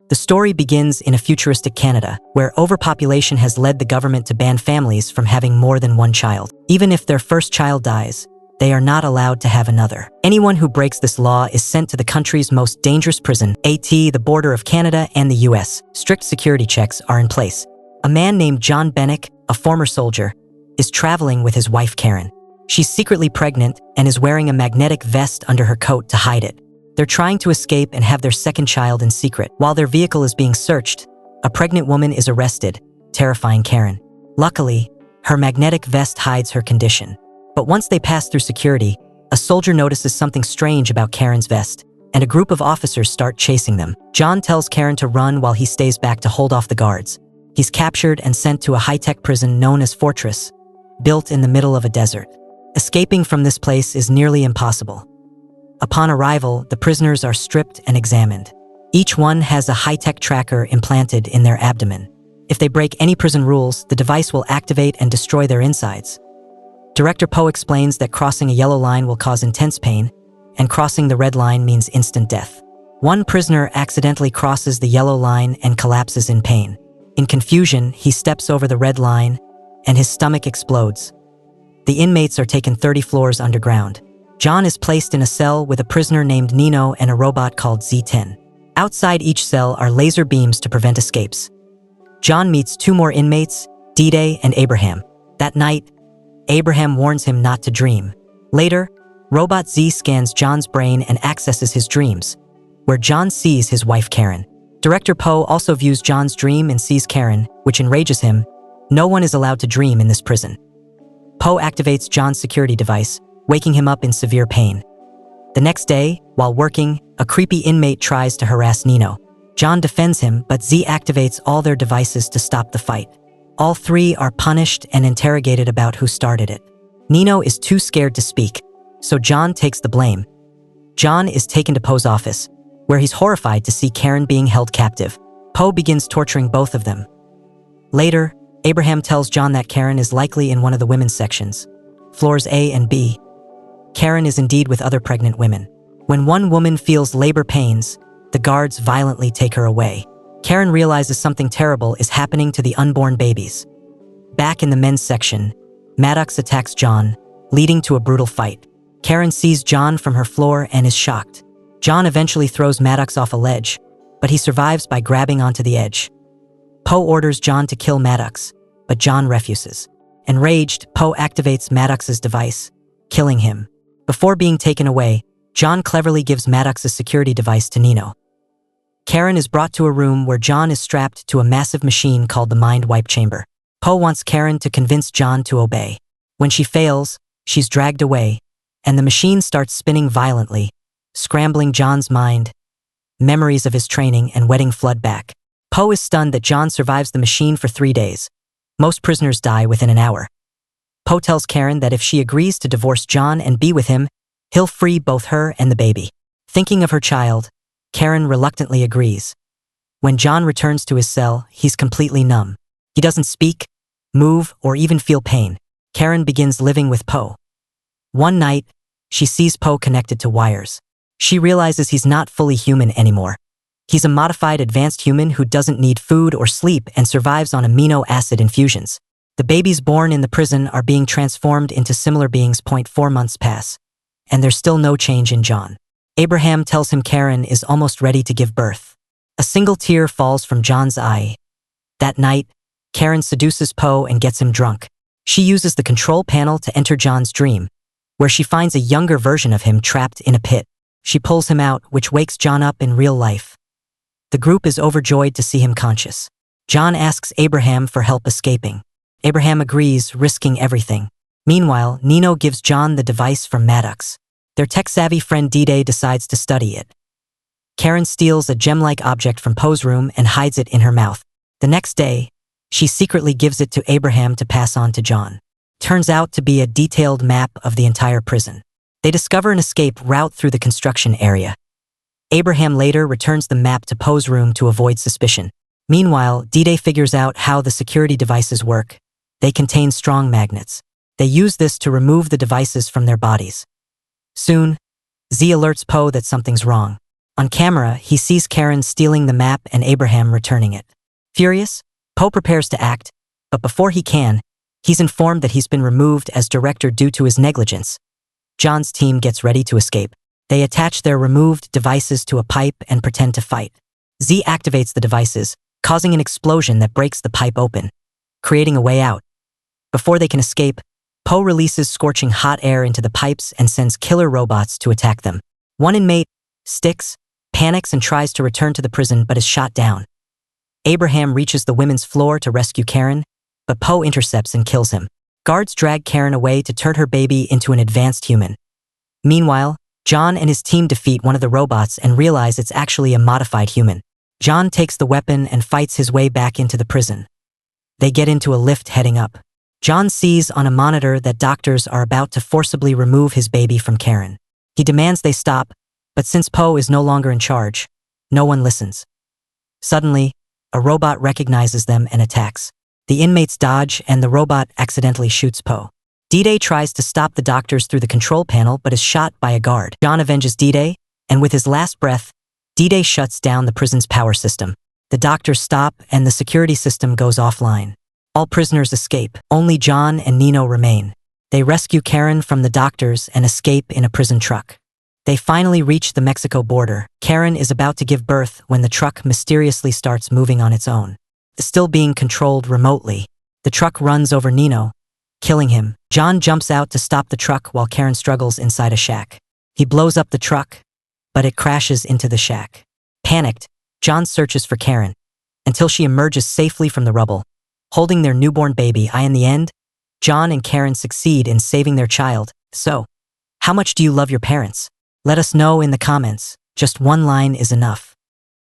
The story begins in a futuristic Canada, where overpopulation has led the government to ban families from having more than one child. Even if their first child dies, they are not allowed to have another. Anyone who breaks this law is sent to the country's most dangerous prison, the border of Canada and the US. Strict security checks are in place. A man named John Bennick, a former soldier, is traveling with his wife Karen. She's secretly pregnant and is wearing a magnetic vest under her coat to hide it. They're trying to escape and have their second child in secret. While their vehicle is being searched, a pregnant woman is arrested, terrifying Karen. Luckily, her magnetic vest hides her condition. But once they pass through security, a soldier notices something strange about Karen's vest, and a group of officers start chasing them. John tells Karen to run while he stays back to hold off the guards. He's captured and sent to a high-tech prison known as Fortress, built in the middle of a desert. Escaping from this place is nearly impossible. Upon arrival, the prisoners are stripped and examined. Each one has a high-tech tracker implanted in their abdomen. If they break any prison rules, the device will activate and destroy their insides. Director Poe explains that crossing a yellow line will cause intense pain, and crossing the red line means instant death. One prisoner accidentally crosses the yellow line and collapses in pain. In confusion, he steps over the red line, and his stomach explodes. The inmates are taken 30 floors underground. John is placed in a cell with a prisoner named Nino and a robot called Z10. Outside each cell are laser beams to prevent escapes. John meets two more inmates, D-Day and Abraham. That night, Abraham warns him not to dream. Later, Robot Z scans John's brain and accesses his dreams, where John sees his wife Karen. Director Poe also views John's dream and sees Karen, which enrages him. No one is allowed to dream in this prison. Poe activates John's security device, waking him up in severe pain. The next day, while working, a creepy inmate tries to harass Nino. John defends him, but Z activates all their devices to stop the fight. All three are punished and interrogated about who started it. Nino is too scared to speak, so John takes the blame. John is taken to Poe's office, where he's horrified to see Karen being held captive. Poe begins torturing both of them. Later, Abraham tells John that Karen is likely in one of the women's sections, floors A and B. Karen is indeed with other pregnant women. When one woman feels labor pains, the guards violently take her away. Karen realizes something terrible is happening to the unborn babies. Back in the men's section, Maddox attacks John, leading to a brutal fight. Karen sees John from her floor and is shocked. John eventually throws Maddox off a ledge, but he survives by grabbing onto the edge. Poe orders John to kill Maddox, but John refuses. Enraged, Poe activates Maddox's device, killing him. Before being taken away, John cleverly gives Maddox's security device to Nino. Karen is brought to a room where John is strapped to a massive machine called the Mind Wipe Chamber. Poe wants Karen to convince John to obey. When she fails, she's dragged away, and the machine starts spinning violently, scrambling John's mind. Memories of his training and wedding flood back. Poe is stunned that John survives the machine for 3 days. Most prisoners die within an hour. Poe tells Karen that if she agrees to divorce John and be with him, he'll free both her and the baby. Thinking of her child, Karen reluctantly agrees. When John returns to his cell, he's completely numb. He doesn't speak, move, or even feel pain. Karen begins living with Poe. One night, she sees Poe connected to wires. She realizes he's not fully human anymore. He's a modified advanced human who doesn't need food or sleep and survives on amino acid infusions. The babies born in the prison are being transformed into similar beings. 4 months pass, and there's still no change in John. Abraham tells him Karen is almost ready to give birth. A single tear falls from John's eye. That night, Karen seduces Poe and gets him drunk. She uses the control panel to enter John's dream, where she finds a younger version of him trapped in a pit. She pulls him out, which wakes John up in real life. The group is overjoyed to see him conscious. John asks Abraham for help escaping. Abraham agrees, risking everything. Meanwhile, Nino gives John the device from Maddox. Their tech-savvy friend D-Day decides to study it. Karen steals a gem-like object from Poe's room and hides it in her mouth. The next day, she secretly gives it to Abraham to pass on to John. Turns out to be a detailed map of the entire prison. They discover an escape route through the construction area. Abraham later returns the map to Poe's room to avoid suspicion. Meanwhile, D-Day figures out how the security devices work. They contain strong magnets. They use this to remove the devices from their bodies. Soon, Z alerts Poe that something's wrong. On camera, he sees Karen stealing the map and Abraham returning it. Furious, Poe prepares to act, but before he can, he's informed that he's been removed as director due to his negligence. John's team gets ready to escape. They attach their removed devices to a pipe and pretend to fight. Z activates the devices, causing an explosion that breaks the pipe open, creating a way out. Before they can escape, Poe releases scorching hot air into the pipes and sends killer robots to attack them. One inmate, Styx, panics and tries to return to the prison but is shot down. Abraham reaches the women's floor to rescue Karen, but Poe intercepts and kills him. Guards drag Karen away to turn her baby into an advanced human. Meanwhile, John and his team defeat one of the robots and realize it's actually a modified human. John takes the weapon and fights his way back into the prison. They get into a lift heading up. John sees on a monitor that doctors are about to forcibly remove his baby from Karen. He demands they stop, but since Poe is no longer in charge, no one listens. Suddenly, a robot recognizes them and attacks. The inmates dodge and the robot accidentally shoots Poe. D-Day tries to stop the doctors through the control panel but is shot by a guard. John avenges D-Day, and with his last breath, D-Day shuts down the prison's power system. The doctors stop and the security system goes offline. All prisoners escape. Only John and Nino remain. They rescue Karen from the doctors and escape in a prison truck. They finally reach the Mexico border. Karen is about to give birth when the truck mysteriously starts moving on its own. Still being controlled remotely, the truck runs over Nino, killing him. John jumps out to stop the truck while Karen struggles inside a shack. He blows up the truck, but it crashes into the shack. Panicked, John searches for Karen, until she emerges safely from the rubble, holding their newborn baby. In the end, John and Karen succeed in saving their child. So, how much do you love your parents? Let us know in the comments. Just one line is enough.